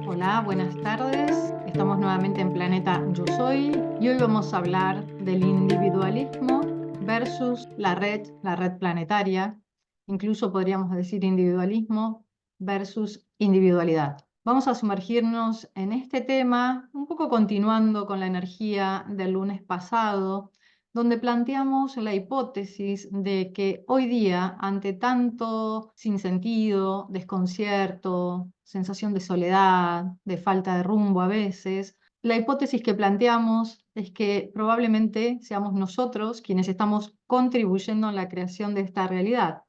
Hola, buenas tardes. Estamos nuevamente en Planeta Yo Soy y hoy vamos a hablar del individualismo versus la red planetaria. Incluso podríamos decir individualismo versus individualidad. Vamos a sumergirnos en este tema, un poco continuando con la energía del lunes pasado, donde planteamos la hipótesis de que hoy día, ante tanto sinsentido, desconcierto, sensación de soledad, de falta de rumbo a veces, la hipótesis que planteamos es que probablemente seamos nosotros quienes estamos contribuyendo en la creación de esta realidad.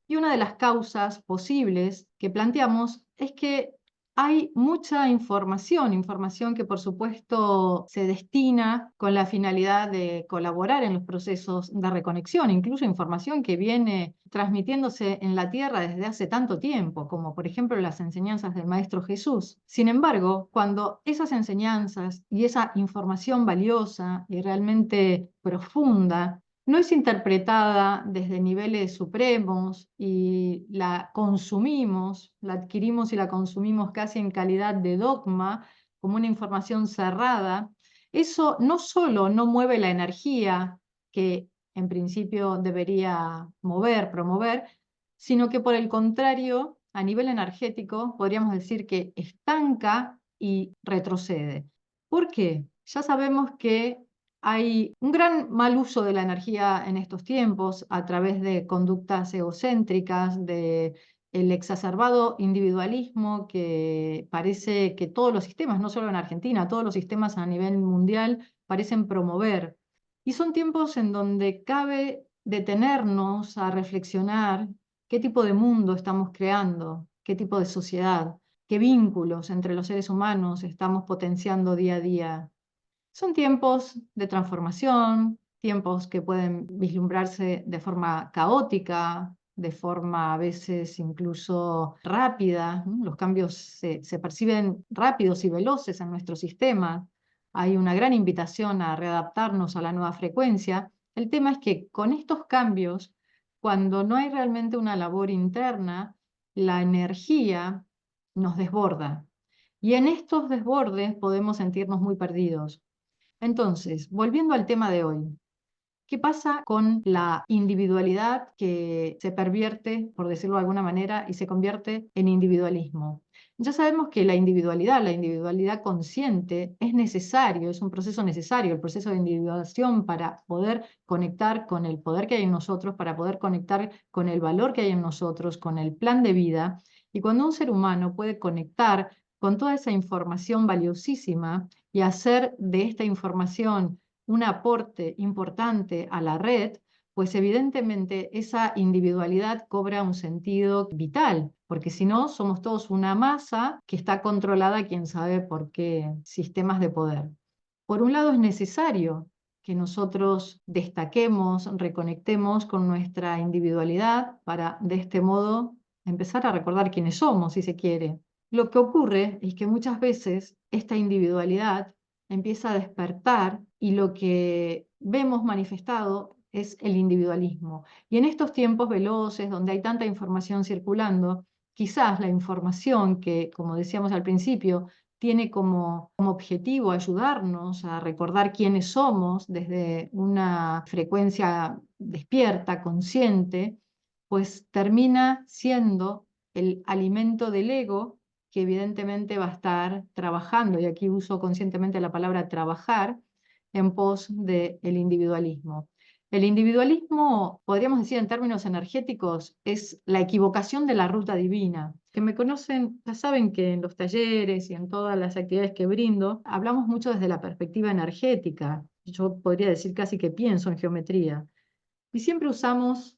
Y una de las causas posibles que planteamos es que hay mucha información que por supuesto se destina con la finalidad de colaborar en los procesos de reconexión, incluso información que viene transmitiéndose en la Tierra desde hace tanto tiempo, como por ejemplo las enseñanzas del Maestro Jesús. Sin embargo, cuando esas enseñanzas y esa información valiosa y realmente profunda no es interpretada desde niveles supremos y la consumimos, la adquirimos y la consumimos casi en calidad de dogma, como una información cerrada, eso no solo no mueve la energía que en principio debería mover, promover, sino que por el contrario, a nivel energético, podríamos decir que estanca y retrocede. ¿Por qué? Ya sabemos que hay un gran mal uso de la energía en estos tiempos a través de conductas egocéntricas, de el exacerbado individualismo que parece que todos los sistemas, no solo en Argentina, todos los sistemas a nivel mundial parecen promover. Y son tiempos en donde cabe detenernos a reflexionar qué tipo de mundo estamos creando, qué tipo de sociedad, qué vínculos entre los seres humanos estamos potenciando día a día. Son tiempos de transformación, tiempos que pueden vislumbrarse de forma caótica, de forma a veces incluso rápida, ¿no? Los cambios se perciben rápidos y veloces en nuestro sistema. Hay una gran invitación a readaptarnos a la nueva frecuencia. El tema es que con estos cambios, cuando no hay realmente una labor interna, la energía nos desborda. Y en estos desbordes podemos sentirnos muy perdidos. Entonces, volviendo al tema de hoy, ¿qué pasa con la individualidad que se pervierte, por decirlo de alguna manera, y se convierte en individualismo? Ya sabemos que la individualidad consciente, es necesario, es un proceso necesario, el proceso de individuación para poder conectar con el poder que hay en nosotros, para poder conectar con el valor que hay en nosotros, con el plan de vida. Y cuando un ser humano puede conectar con toda esa información valiosísima y hacer de esta información un aporte importante a la red, pues evidentemente esa individualidad cobra un sentido vital, porque si no, somos todos una masa que está controlada, quién sabe por qué sistemas de poder. Por un lado, es necesario que nosotros destaquemos, reconectemos con nuestra individualidad para de este modo empezar a recordar quiénes somos, si se quiere. Lo que ocurre es que muchas veces esta individualidad empieza a despertar y lo que vemos manifestado es el individualismo. Y en estos tiempos veloces, donde hay tanta información circulando, quizás la información que, como decíamos al principio, tiene como objetivo ayudarnos a recordar quiénes somos desde una frecuencia despierta, consciente, pues termina siendo el alimento del ego que evidentemente va a estar trabajando, y aquí uso conscientemente la palabra trabajar, en pos del individualismo. El individualismo, podríamos decir en términos energéticos, es la equivocación de la ruta divina. Que me conocen, ya saben que en los talleres y en todas las actividades que brindo, hablamos mucho desde la perspectiva energética. Yo podría decir casi que pienso en geometría. Y siempre usamos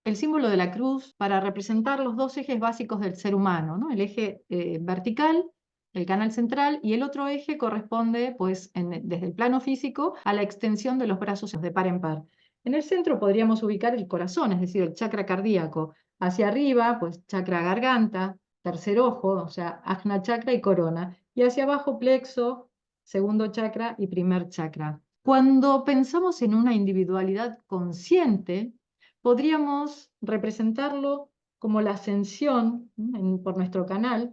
el símbolo de la cruz para representar los dos ejes básicos del ser humano, ¿no? El eje vertical, el canal central, y el otro eje corresponde, pues, desde el plano físico, a la extensión de los brazos de par en par. En el centro podríamos ubicar el corazón, es decir, el chakra cardíaco. Hacia arriba, pues, chakra garganta, tercer ojo, o sea, ajna chakra y corona. Y hacia abajo, plexo, segundo chakra y primer chakra. Cuando pensamos en una individualidad consciente, podríamos representarlo como la ascensión por nuestro canal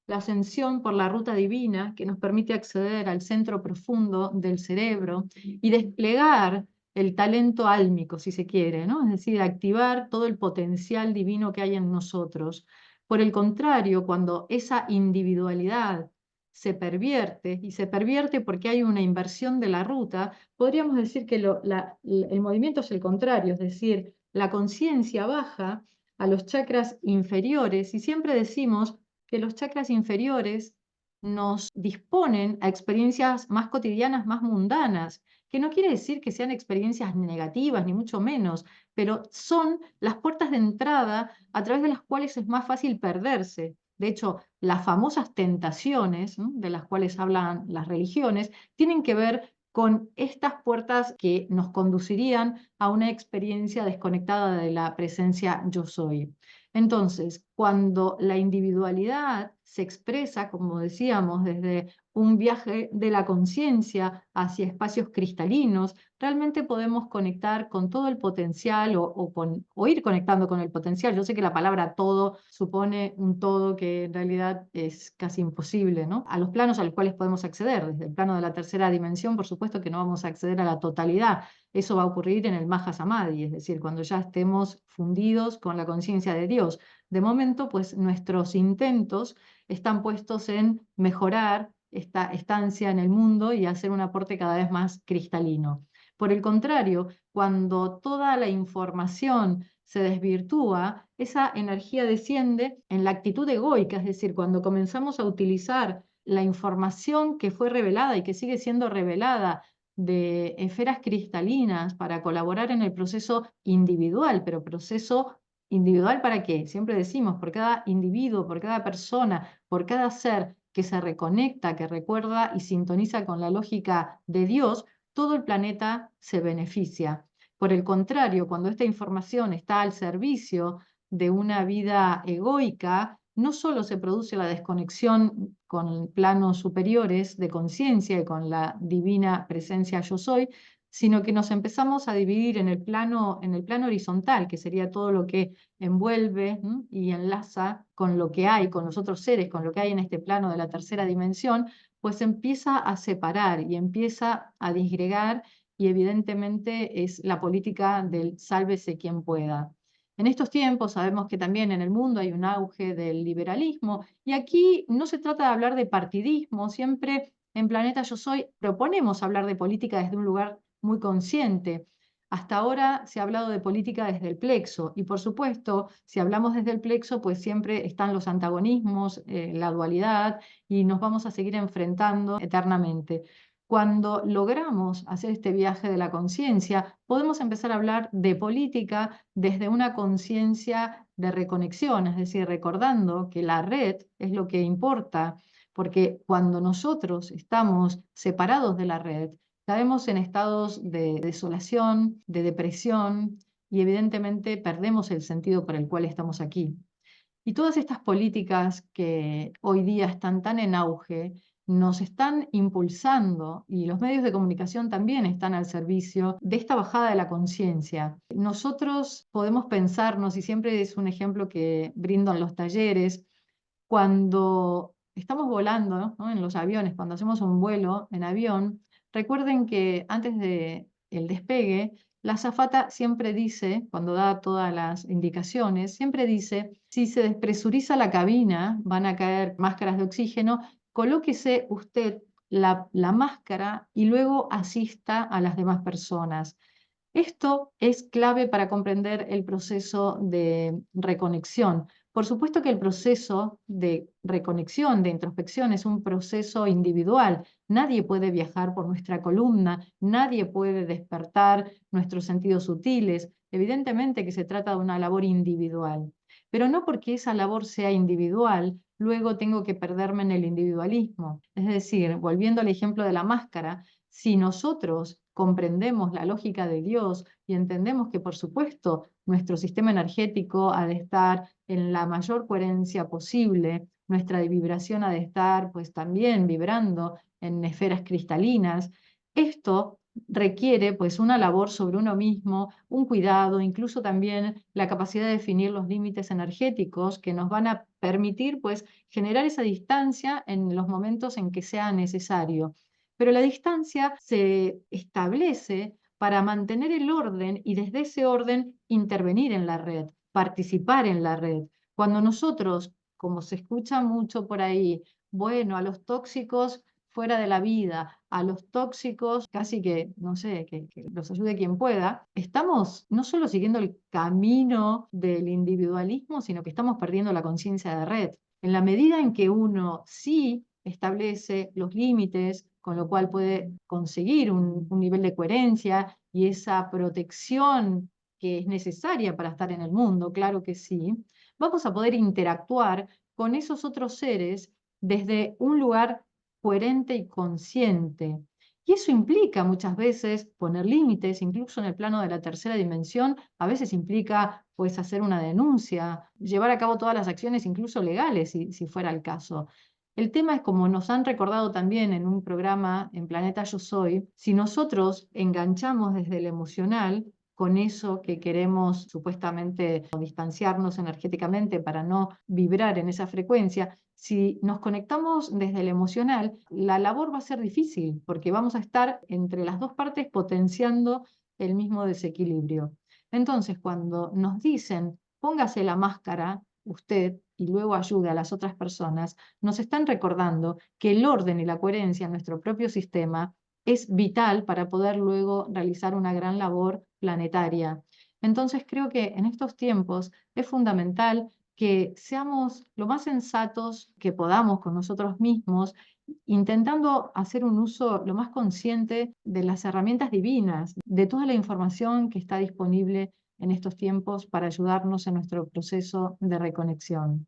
la ascensión por la ruta divina que nos permite acceder al centro profundo del cerebro y desplegar el talento álmico, si se quiere, ¿no? Es decir, activar todo el potencial divino que hay en nosotros. Por el contrario, cuando esa individualidad y se pervierte porque hay una inversión de la ruta, podríamos decir que el movimiento es el contrario, es decir, la conciencia baja a los chakras inferiores y siempre decimos que los chakras inferiores nos disponen a experiencias más cotidianas, más mundanas, que no quiere decir que sean experiencias negativas, ni mucho menos, pero son las puertas de entrada a través de las cuales es más fácil perderse. De hecho, las famosas tentaciones, ¿no?, de las cuales hablan las religiones, tienen que ver con estas puertas que nos conducirían a una experiencia desconectada de la presencia yo soy. Entonces, cuando la individualidad se expresa, como decíamos, desde un viaje de la conciencia hacia espacios cristalinos, realmente podemos conectar con todo el potencial o ir conectando con el potencial. Yo sé que la palabra todo supone un todo que en realidad es casi imposible, ¿no? A los planos a los cuales podemos acceder, desde el plano de la tercera dimensión, por supuesto que no vamos a acceder a la totalidad. Eso va a ocurrir en el Mahasamadhi, es decir, cuando ya estemos fundidos con la conciencia de Dios. De momento, pues nuestros intentos están puestos en mejorar esta estancia en el mundo y hacer un aporte cada vez más cristalino. Por el contrario, cuando toda la información se desvirtúa, esa energía desciende en la actitud egoica, es decir, cuando comenzamos a utilizar la información que fue revelada y que sigue siendo revelada de esferas cristalinas para colaborar en el proceso individual, pero proceso individual ¿para qué? Siempre decimos, por cada individuo, por cada persona, por cada ser que se reconecta, que recuerda y sintoniza con la lógica de Dios, todo el planeta se beneficia. Por el contrario, cuando esta información está al servicio de una vida egoica, no solo se produce la desconexión con planos superiores de conciencia y con la divina presencia yo soy, sino que nos empezamos a dividir en el plano horizontal, que sería todo lo que envuelve y enlaza con lo que hay, con los otros seres, con lo que hay en este plano de la tercera dimensión, pues empieza a separar y empieza a disgregar y evidentemente es la política del sálvese quien pueda. En estos tiempos sabemos que también en el mundo hay un auge del liberalismo y aquí no se trata de hablar de partidismo, siempre en Planeta Yo Soy proponemos hablar de política desde un lugar muy consciente. Hasta ahora se ha hablado de política desde el plexo y por supuesto, si hablamos desde el plexo, pues siempre están los antagonismos, la dualidad y nos vamos a seguir enfrentando eternamente. Cuando logramos hacer este viaje de la conciencia, podemos empezar a hablar de política desde una conciencia de reconexión, es decir, recordando que la red es lo que importa, porque cuando nosotros estamos separados de la red, caemos en estados de desolación, de depresión y evidentemente perdemos el sentido por el cual estamos aquí. Y todas estas políticas que hoy día están tan en auge nos están impulsando y los medios de comunicación también están al servicio de esta bajada de la conciencia. Nosotros podemos pensarnos, y siempre es un ejemplo que brindo en los talleres, cuando estamos volando, ¿no?, en los aviones, cuando hacemos un vuelo en avión, recuerden que antes de el despegue, la azafata siempre dice, cuando da todas las indicaciones, siempre dice, si se despresuriza la cabina, van a caer máscaras de oxígeno, colóquese usted la máscara y luego asista a las demás personas. Esto es clave para comprender el proceso de reconexión. Por supuesto que el proceso de reconexión, de introspección, es un proceso individual. Nadie puede viajar por nuestra columna, nadie puede despertar nuestros sentidos sutiles. Evidentemente que se trata de una labor individual, pero no porque esa labor sea individual, luego tengo que perderme en el individualismo. Es decir, volviendo al ejemplo de la máscara, si nosotros comprendemos la lógica de Dios y entendemos que, por supuesto, nuestro sistema energético ha de estar en la mayor coherencia posible, nuestra vibración ha de estar pues también vibrando en esferas cristalinas, esto requiere pues una labor sobre uno mismo, un cuidado, incluso también la capacidad de definir los límites energéticos que nos van a permitir pues generar esa distancia en los momentos en que sea necesario. Pero la distancia se establece para mantener el orden y desde ese orden intervenir en la red, participar en la red. Cuando nosotros, como se escucha mucho por ahí, bueno, a los tóxicos fuera de la vida, a los tóxicos casi que, no sé, que los ayude quien pueda, estamos no solo siguiendo el camino del individualismo, sino que estamos perdiendo la conciencia de red. En la medida en que uno sí establece los límites, con lo cual puede conseguir un nivel de coherencia y esa protección que es necesaria para estar en el mundo, claro que sí, vamos a poder interactuar con esos otros seres desde un lugar coherente y consciente. Y eso implica muchas veces poner límites, incluso en el plano de la tercera dimensión, a veces implica pues hacer una denuncia, llevar a cabo todas las acciones, incluso legales, si fuera el caso. El tema es, como nos han recordado también en un programa en Planeta Yo Soy, si nosotros enganchamos desde el emocional con eso que queremos supuestamente distanciarnos energéticamente para no vibrar en esa frecuencia, si nos conectamos desde el emocional, la labor va a ser difícil porque vamos a estar entre las dos partes potenciando el mismo desequilibrio. Entonces, cuando nos dicen, póngase la máscara usted y luego ayude a las otras personas, nos están recordando que el orden y la coherencia en nuestro propio sistema es vital para poder luego realizar una gran labor planetaria. Entonces, creo que en estos tiempos es fundamental que seamos lo más sensatos que podamos con nosotros mismos, intentando hacer un uso lo más consciente de las herramientas divinas, de toda la información que está disponible en estos tiempos para ayudarnos en nuestro proceso de reconexión.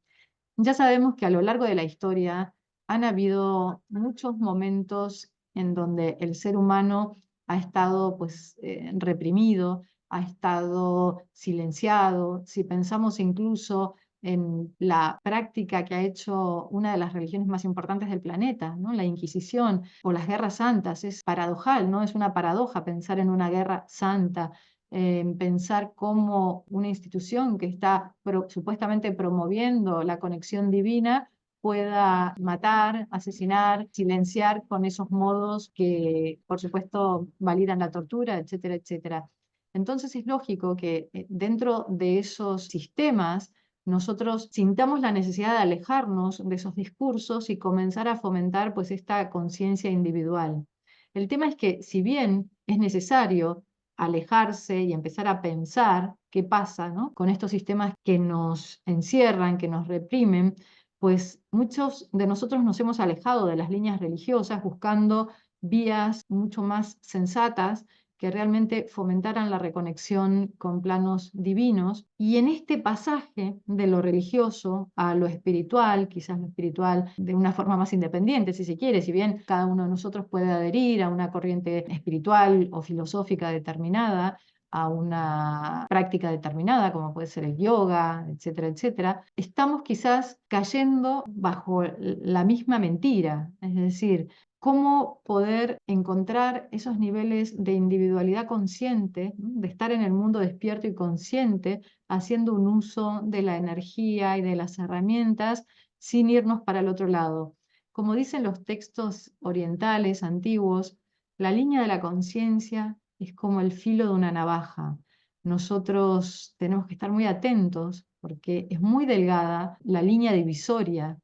Ya sabemos que a lo largo de la historia han habido muchos momentos en donde el ser humano ha estado pues reprimido, ha estado silenciado. Si pensamos incluso en la práctica que ha hecho una de las religiones más importantes del planeta, ¿no? La Inquisición o las guerras santas, es paradojal, ¿no? Es una paradoja pensar en una guerra santa, pensar cómo una institución que está supuestamente promoviendo la conexión divina pueda matar, asesinar, silenciar con esos modos que, por supuesto, validan la tortura, etcétera, etcétera. Entonces es lógico que dentro de esos sistemas nosotros sintamos la necesidad de alejarnos de esos discursos y comenzar a fomentar pues esta conciencia individual. El tema es que si bien es necesario alejarse y empezar a pensar qué pasa, ¿no? Con estos sistemas que nos encierran, que nos reprimen, pues muchos de nosotros nos hemos alejado de las líneas religiosas buscando vías mucho más sensatas que realmente fomentaran la reconexión con planos divinos. Y en este pasaje de lo religioso a lo espiritual, quizás lo espiritual de una forma más independiente, si se quiere, si bien cada uno de nosotros puede adherir a una corriente espiritual o filosófica determinada, a una práctica determinada, como puede ser el yoga, etcétera, etcétera, estamos quizás cayendo bajo la misma mentira, es decir, cómo poder encontrar esos niveles de individualidad consciente, ¿no? De estar en el mundo despierto y consciente, haciendo un uso de la energía y de las herramientas sin irnos para el otro lado. Como dicen los textos orientales antiguos, la línea de la conciencia es como el filo de una navaja. Nosotros tenemos que estar muy atentos porque es muy delgada la línea divisoria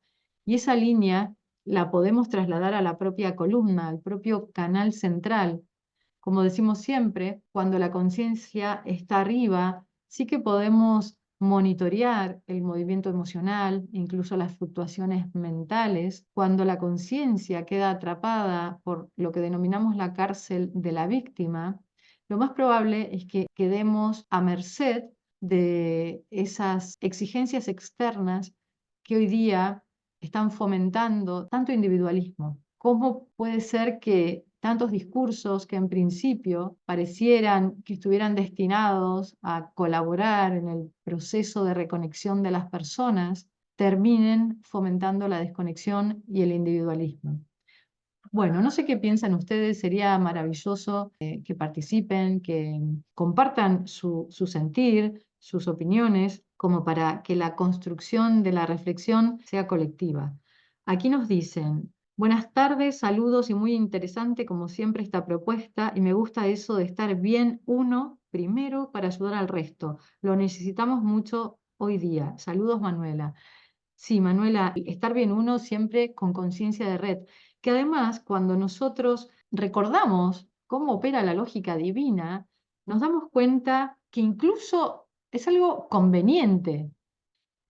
y esa línea la podemos trasladar a la propia columna, al propio canal central. Como decimos siempre, cuando la conciencia está arriba, sí que podemos monitorear el movimiento emocional, incluso las fluctuaciones mentales. Cuando la conciencia queda atrapada por lo que denominamos la cárcel de la víctima, lo más probable es que quedemos a merced de esas exigencias externas que hoy día están fomentando tanto individualismo. ¿Cómo puede ser que tantos discursos que en principio parecieran que estuvieran destinados a colaborar en el proceso de reconexión de las personas terminen fomentando la desconexión y el individualismo? Bueno, no sé qué piensan ustedes, sería maravilloso que participen, que compartan su sentir, sus opiniones, como para que la construcción de la reflexión sea colectiva. Aquí nos dicen, buenas tardes, saludos y muy interesante como siempre esta propuesta y me gusta eso de estar bien uno primero para ayudar al resto. Lo necesitamos mucho hoy día. Saludos, Manuela. Sí, Manuela, estar bien uno siempre con conciencia de red, que además cuando nosotros recordamos cómo opera la lógica divina, nos damos cuenta que incluso es algo conveniente.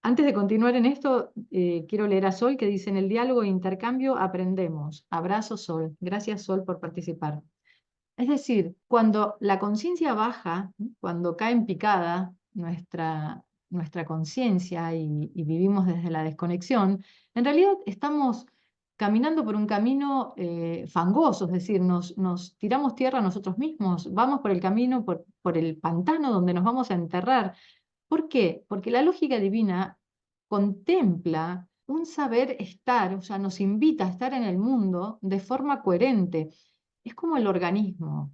Antes de continuar en esto, quiero leer a Sol que dice, en el diálogo e intercambio aprendemos. Abrazo, Sol. Gracias, Sol, por participar. Es decir, cuando la conciencia baja, cuando cae en picada nuestra conciencia y vivimos desde la desconexión, en realidad estamos caminando por un camino fangoso, es decir, nos tiramos tierra a nosotros mismos, vamos por el camino, por el pantano donde nos vamos a enterrar. ¿Por qué? Porque la lógica divina contempla un saber estar, o sea, nos invita a estar en el mundo de forma coherente. Es como el organismo.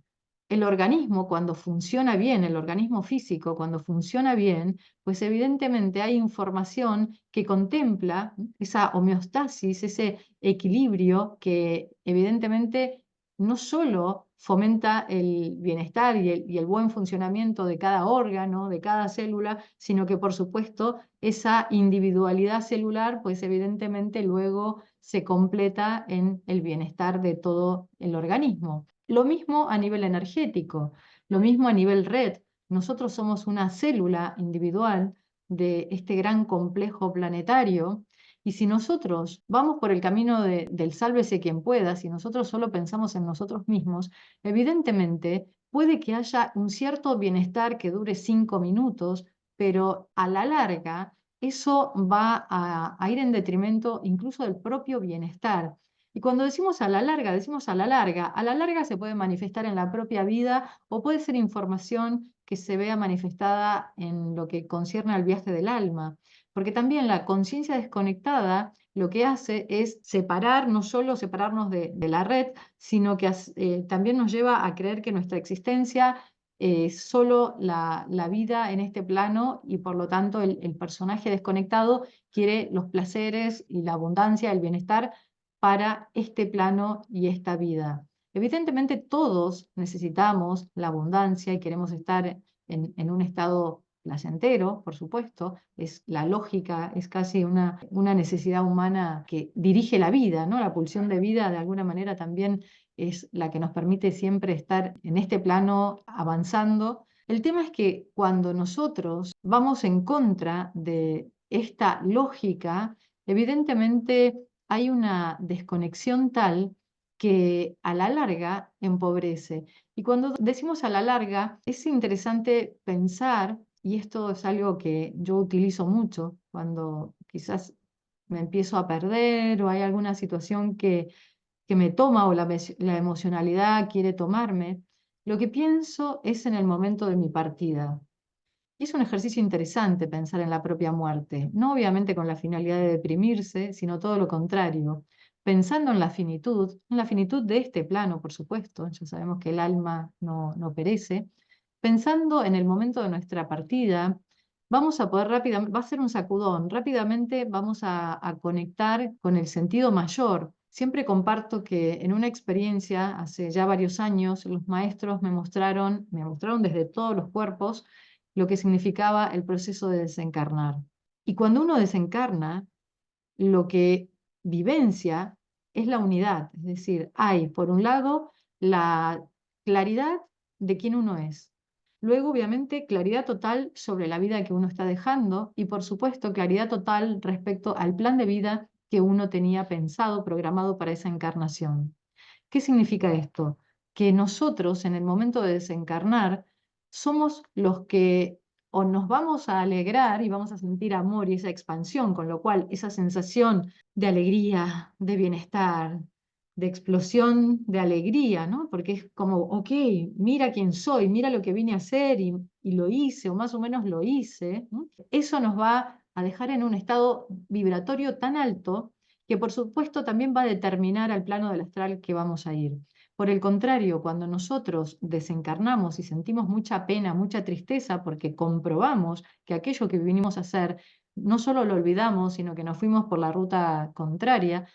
El organismo cuando funciona bien, el organismo físico cuando funciona bien, pues evidentemente hay información que contempla esa homeostasis, ese equilibrio que evidentemente no solo fomenta el bienestar y el buen funcionamiento de cada órgano, de cada célula, sino que por supuesto esa individualidad celular, pues evidentemente luego se completa en el bienestar de todo el organismo. Lo mismo a nivel energético, lo mismo a nivel red. Nosotros somos una célula individual de este gran complejo planetario y si nosotros vamos por el camino del sálvese quien pueda, si nosotros solo pensamos en nosotros mismos, evidentemente puede que haya un cierto bienestar que dure 5 minutos, pero a la larga eso va a ir en detrimento incluso del propio bienestar. Y cuando decimos a la larga, decimos a la larga se puede manifestar en la propia vida o puede ser información que se vea manifestada en lo que concierne al viaje del alma. Porque también la conciencia desconectada lo que hace es separar, no solo separarnos de la red, sino que también nos lleva a creer que nuestra existencia es solo la vida en este plano y por lo tanto el personaje desconectado quiere los placeres y la abundancia, el bienestar para este plano y esta vida. Evidentemente todos necesitamos la abundancia y queremos estar en un estado placentero, por supuesto, es la lógica, es casi una necesidad humana que dirige la vida, ¿no? La pulsión de vida de alguna manera también es la que nos permite siempre estar en este plano avanzando. El tema es que cuando nosotros vamos en contra de esta lógica, evidentemente hay una desconexión tal que a la larga empobrece. Y cuando decimos a la larga, es interesante pensar, y esto es algo que yo utilizo mucho cuando quizás me empiezo a perder o hay alguna situación que me toma o la emocionalidad quiere tomarme, lo que pienso es en el momento de mi partida. Y es un ejercicio interesante pensar en la propia muerte, no obviamente con la finalidad de deprimirse, sino todo lo contrario, pensando en la finitud de este plano, por supuesto, ya sabemos que el alma no perece, pensando en el momento de nuestra partida, vamos a poder rápidamente, va a ser un sacudón, rápidamente vamos a conectar con el sentido mayor. Siempre comparto que en una experiencia, hace ya varios años, los maestros me mostraron desde todos los cuerpos, lo que significaba el proceso de desencarnar. Y cuando uno desencarna, lo que vivencia es la unidad, es decir, hay por un lado la claridad de quién uno es. Luego, obviamente, claridad total sobre la vida que uno está dejando y, por supuesto, claridad total respecto al plan de vida que uno tenía pensado, programado para esa encarnación. ¿Qué significa esto? Que nosotros, en el momento de desencarnar, somos los que o nos vamos a alegrar y vamos a sentir amor y esa expansión, con lo cual esa sensación de alegría, de bienestar, de explosión de alegría, ¿no? Porque es como, ok, mira quién soy, mira lo que vine a hacer y lo hice, o más o menos lo hice, ¿no? Eso nos va a dejar en un estado vibratorio tan alto que por supuesto también va a determinar al plano del astral que vamos a ir. Por el contrario, cuando nosotros desencarnamos y sentimos mucha pena, mucha tristeza, porque comprobamos que aquello que vinimos a hacer no solo lo olvidamos, sino que nos fuimos por la ruta contraria,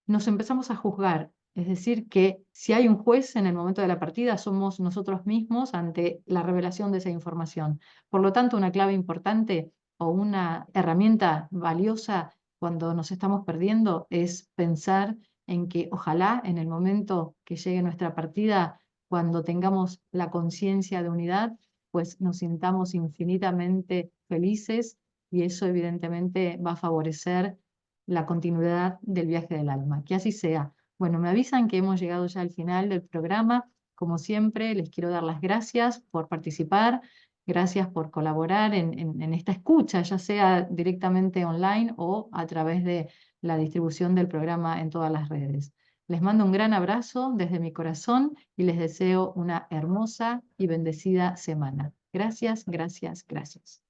nos empezamos a juzgar. Es decir, que si hay un juez en el momento de la partida, somos nosotros mismos ante la revelación de esa información. Por lo tanto, una clave importante o una herramienta valiosa cuando nos estamos perdiendo es pensar en que ojalá en el momento que llegue nuestra partida, cuando tengamos la conciencia de unidad, pues nos sintamos infinitamente felices y eso evidentemente va a favorecer la continuidad del viaje del alma. Que así sea. Bueno, me avisan que hemos llegado ya al final del programa. Como siempre, les quiero dar las gracias por participar, gracias por colaborar en esta escucha, ya sea directamente online o a través de la distribución del programa en todas las redes. Les mando un gran abrazo desde mi corazón y les deseo una hermosa y bendecida semana. Gracias, gracias, gracias.